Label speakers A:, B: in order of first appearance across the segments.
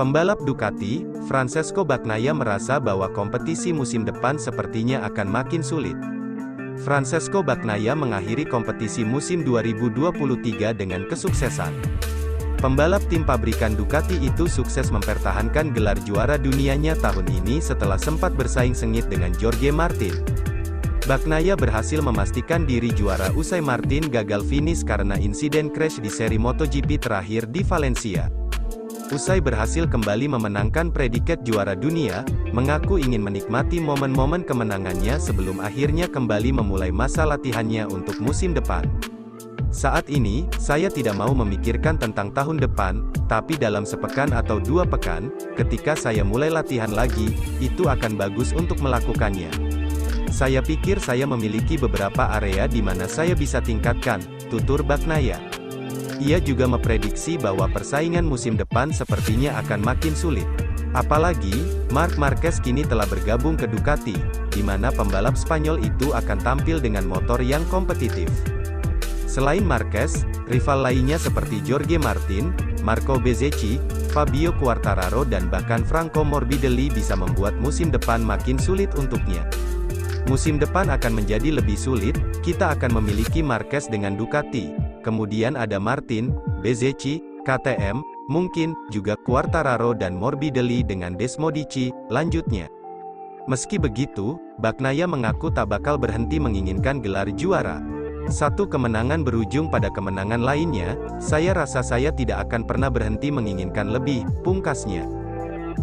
A: Pembalap Ducati, Francesco Bagnaia merasa bahwa kompetisi musim depan sepertinya akan makin sulit. Francesco Bagnaia mengakhiri kompetisi musim 2023 dengan kesuksesan. Pembalap tim pabrikan Ducati itu sukses mempertahankan gelar juara dunianya tahun ini setelah sempat bersaing sengit dengan Jorge Martin. Bagnaia berhasil memastikan diri juara usai Martin gagal finish karena insiden crash di seri MotoGP terakhir di Valencia. Usai berhasil kembali memenangkan predikat juara dunia, mengaku ingin menikmati momen-momen kemenangannya sebelum akhirnya kembali memulai masa latihannya untuk musim depan. Saat ini, saya tidak mau memikirkan tentang tahun depan, tapi dalam sepekan atau 2 pekan, ketika saya mulai latihan lagi, itu akan bagus untuk melakukannya. Saya pikir saya memiliki beberapa area di mana saya bisa tingkatkan, tutur Bagnaia. Ia juga memprediksi bahwa persaingan musim depan sepertinya akan makin sulit. Apalagi, Marc Marquez kini telah bergabung ke Ducati, di mana pembalap Spanyol itu akan tampil dengan motor yang kompetitif. Selain Marquez, rival lainnya seperti Jorge Martin, Marco Bezzecchi, Fabio Quartararo dan bahkan Franco Morbidelli bisa membuat musim depan makin sulit untuknya. Musim depan akan menjadi lebih sulit, kita akan memiliki Marquez dengan Ducati, kemudian ada Martin, Bezzecchi, KTM, mungkin juga Quartararo dan Morbidelli dengan Desmodici, lanjutnya. Meski begitu, Bagnaia mengaku tak bakal berhenti menginginkan gelar juara. Satu kemenangan berujung pada kemenangan lainnya, saya rasa saya tidak akan pernah berhenti menginginkan lebih, pungkasnya.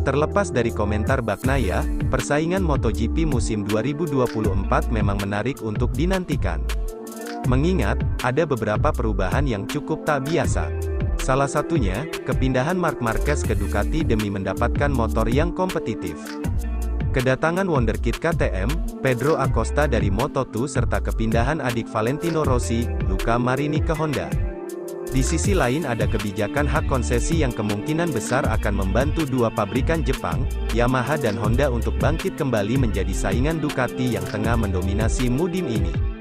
A: Terlepas dari komentar Bagnaia, persaingan MotoGP musim 2024 memang menarik untuk dinantikan. Mengingat, ada beberapa perubahan yang cukup tak biasa. Salah satunya, kepindahan Marc Marquez ke Ducati demi mendapatkan motor yang kompetitif. Kedatangan wonderkid KTM, Pedro Acosta dari Moto2 serta kepindahan adik Valentino Rossi, Luca Marini ke Honda. Di sisi lain ada kebijakan hak konsesi yang kemungkinan besar akan membantu dua pabrikan Jepang, Yamaha dan Honda untuk bangkit kembali menjadi saingan Ducati yang tengah mendominasi musim ini.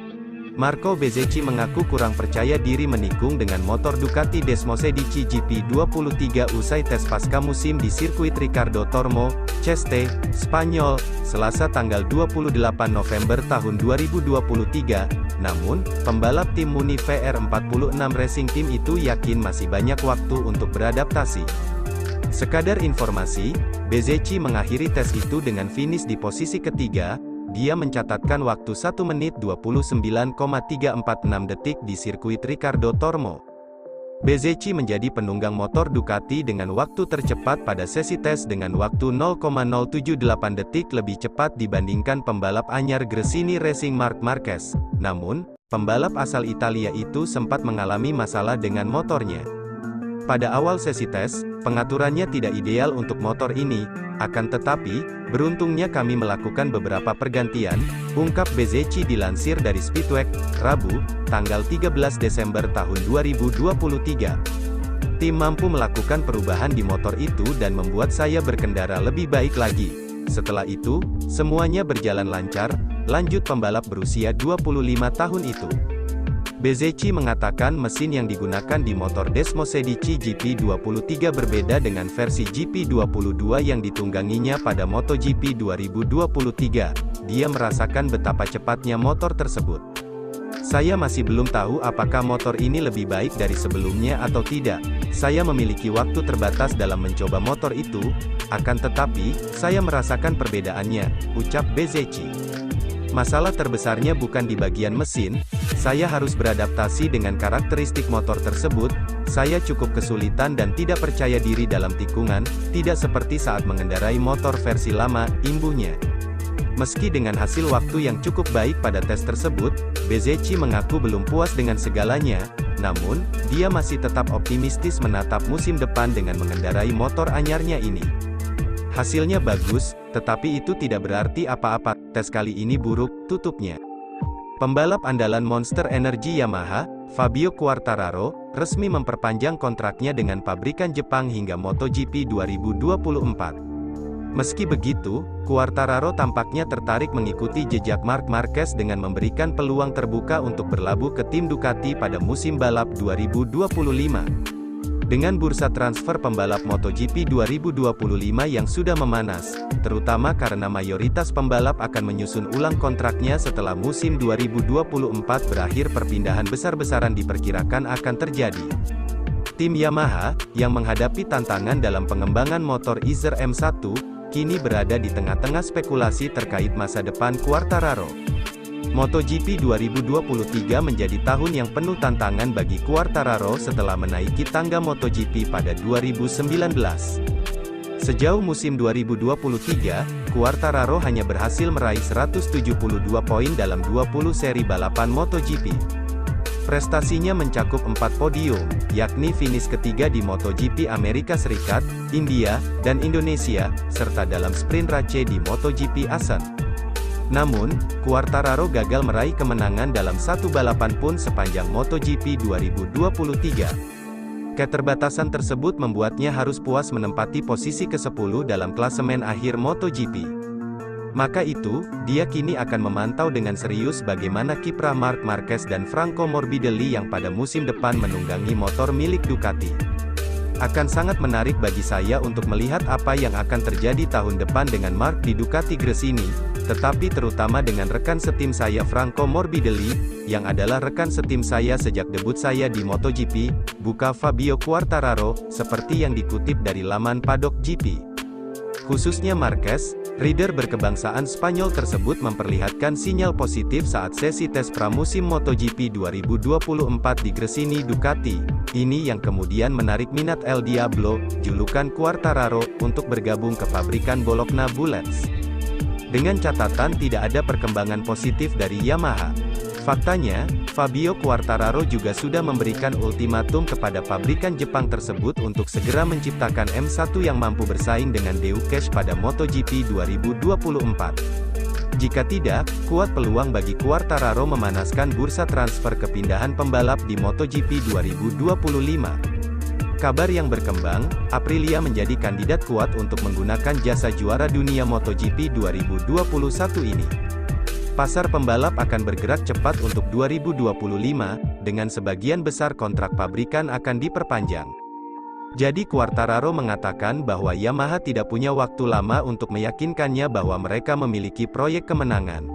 A: Marco Bezzecchi mengaku kurang percaya diri menikung dengan motor Ducati Desmosedici GP23 usai tes pasca musim di sirkuit Ricardo Tormo, Ceste, Spanyol, Selasa tanggal 28 November tahun 2023. Namun, pembalap tim Muni VR46 Racing Team itu yakin masih banyak waktu untuk beradaptasi. Sekadar informasi, Bezzecchi mengakhiri tes itu dengan finish di posisi ketiga. Dia mencatatkan waktu 1 menit 29,346 detik di sirkuit Ricardo Tormo. Bezzecchi menjadi penunggang motor Ducati dengan waktu tercepat pada sesi tes dengan waktu 0,078 detik lebih cepat dibandingkan pembalap anyar Gresini Racing Marc Marquez. Namun, pembalap asal Italia itu sempat mengalami masalah dengan motornya. Pada awal sesi tes, pengaturannya tidak ideal untuk motor ini, akan tetapi, beruntungnya kami melakukan beberapa pergantian, ungkap Bezzecchi dilansir dari Speedweek, Rabu, tanggal 13 Desember tahun 2023. Tim mampu melakukan perubahan di motor itu dan membuat saya berkendara lebih baik lagi. Setelah itu, semuanya berjalan lancar, lanjut pembalap berusia 25 tahun itu. Bezzecchi mengatakan mesin yang digunakan di motor Desmosedici GP23 berbeda dengan versi GP22 yang ditungganginya pada MotoGP 2023. Dia merasakan betapa cepatnya motor tersebut. Saya masih belum tahu apakah motor ini lebih baik dari sebelumnya atau tidak. Saya memiliki waktu terbatas dalam mencoba motor itu, akan tetapi, saya merasakan perbedaannya, ucap Bezzecchi. Masalah terbesarnya bukan di bagian mesin, saya harus beradaptasi dengan karakteristik motor tersebut, saya cukup kesulitan dan tidak percaya diri dalam tikungan, tidak seperti saat mengendarai motor versi lama, imbuhnya. Meski dengan hasil waktu yang cukup baik pada tes tersebut, Bezzecchi mengaku belum puas dengan segalanya, namun, dia masih tetap optimistis menatap musim depan dengan mengendarai motor anyarnya ini. Hasilnya bagus, tetapi itu tidak berarti apa-apa, tes kali ini buruk, tutupnya. Pembalap andalan Monster Energy Yamaha, Fabio Quartararo, resmi memperpanjang kontraknya dengan pabrikan Jepang hingga MotoGP 2024. Meski begitu, Quartararo tampaknya tertarik mengikuti jejak Marc Marquez dengan memberikan peluang terbuka untuk berlabuh ke tim Ducati pada musim balap 2025. Dengan bursa transfer pembalap MotoGP 2025 yang sudah memanas, terutama karena mayoritas pembalap akan menyusun ulang kontraknya setelah musim 2024 berakhir, perpindahan besar-besaran diperkirakan akan terjadi. Tim Yamaha, yang menghadapi tantangan dalam pengembangan motor Izer M1, kini berada di tengah-tengah spekulasi terkait masa depan Quartararo. MotoGP 2023 menjadi tahun yang penuh tantangan bagi Quartararo setelah menaiki tangga MotoGP pada 2019. Sejauh musim 2023, Quartararo hanya berhasil meraih 172 poin dalam 20 seri balapan MotoGP. Prestasinya mencakup 4 podium, yakni finish ketiga di MotoGP Amerika Serikat, India, dan Indonesia, serta dalam sprint race di MotoGP Assen. Namun, Quartararo gagal meraih kemenangan dalam satu balapan pun sepanjang MotoGP 2023. Keterbatasan tersebut membuatnya harus puas menempati posisi ke-10 dalam klasemen akhir MotoGP. Maka itu, dia kini akan memantau dengan serius bagaimana kiprah Marc Marquez dan Franco Morbidelli yang pada musim depan menunggangi motor milik Ducati. Akan sangat menarik bagi saya untuk melihat apa yang akan terjadi tahun depan dengan Marc di Ducati Gresini, tetapi terutama dengan rekan setim saya Franco Morbidelli, yang adalah rekan setim saya sejak debut saya di MotoGP, buka Fabio Quartararo, seperti yang dikutip dari laman Paddock GP. Khususnya Marquez, rider berkebangsaan Spanyol tersebut memperlihatkan sinyal positif saat sesi tes pramusim MotoGP 2024 di Gresini Ducati. Ini yang kemudian menarik minat El Diablo, julukan Quartararo, untuk bergabung ke pabrikan Bologna Bullets. Dengan catatan tidak ada perkembangan positif dari Yamaha. Faktanya, Fabio Quartararo juga sudah memberikan ultimatum kepada pabrikan Jepang tersebut untuk segera menciptakan M1 yang mampu bersaing dengan Ducati pada MotoGP 2024. Jika tidak, kuat peluang bagi Quartararo memanaskan bursa transfer kepindahan pembalap di MotoGP 2025. Kabar yang berkembang, Aprilia menjadi kandidat kuat untuk menggunakan jasa juara dunia MotoGP 2021 ini. Pasar pembalap akan bergerak cepat untuk 2025, dengan sebagian besar kontrak pabrikan akan diperpanjang. Jadi Quartararo mengatakan bahwa Yamaha tidak punya waktu lama untuk meyakinkannya bahwa mereka memiliki proyek kemenangan.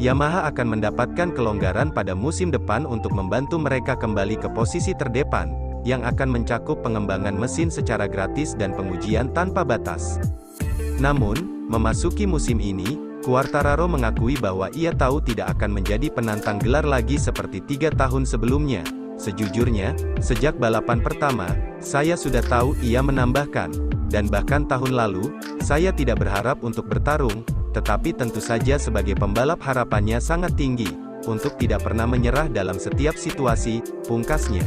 A: Yamaha akan mendapatkan kelonggaran pada musim depan untuk membantu mereka kembali ke posisi terdepan, yang akan mencakup pengembangan mesin secara gratis dan pengujian tanpa batas. Namun, memasuki musim ini, Quartararo mengakui bahwa ia tahu tidak akan menjadi penantang gelar lagi seperti 3 tahun sebelumnya. Sejujurnya, sejak balapan pertama, saya sudah tahu, ia menambahkan. Dan bahkan tahun lalu, saya tidak berharap untuk bertarung, tetapi tentu saja sebagai pembalap harapannya sangat tinggi, untuk tidak pernah menyerah dalam setiap situasi, pungkasnya.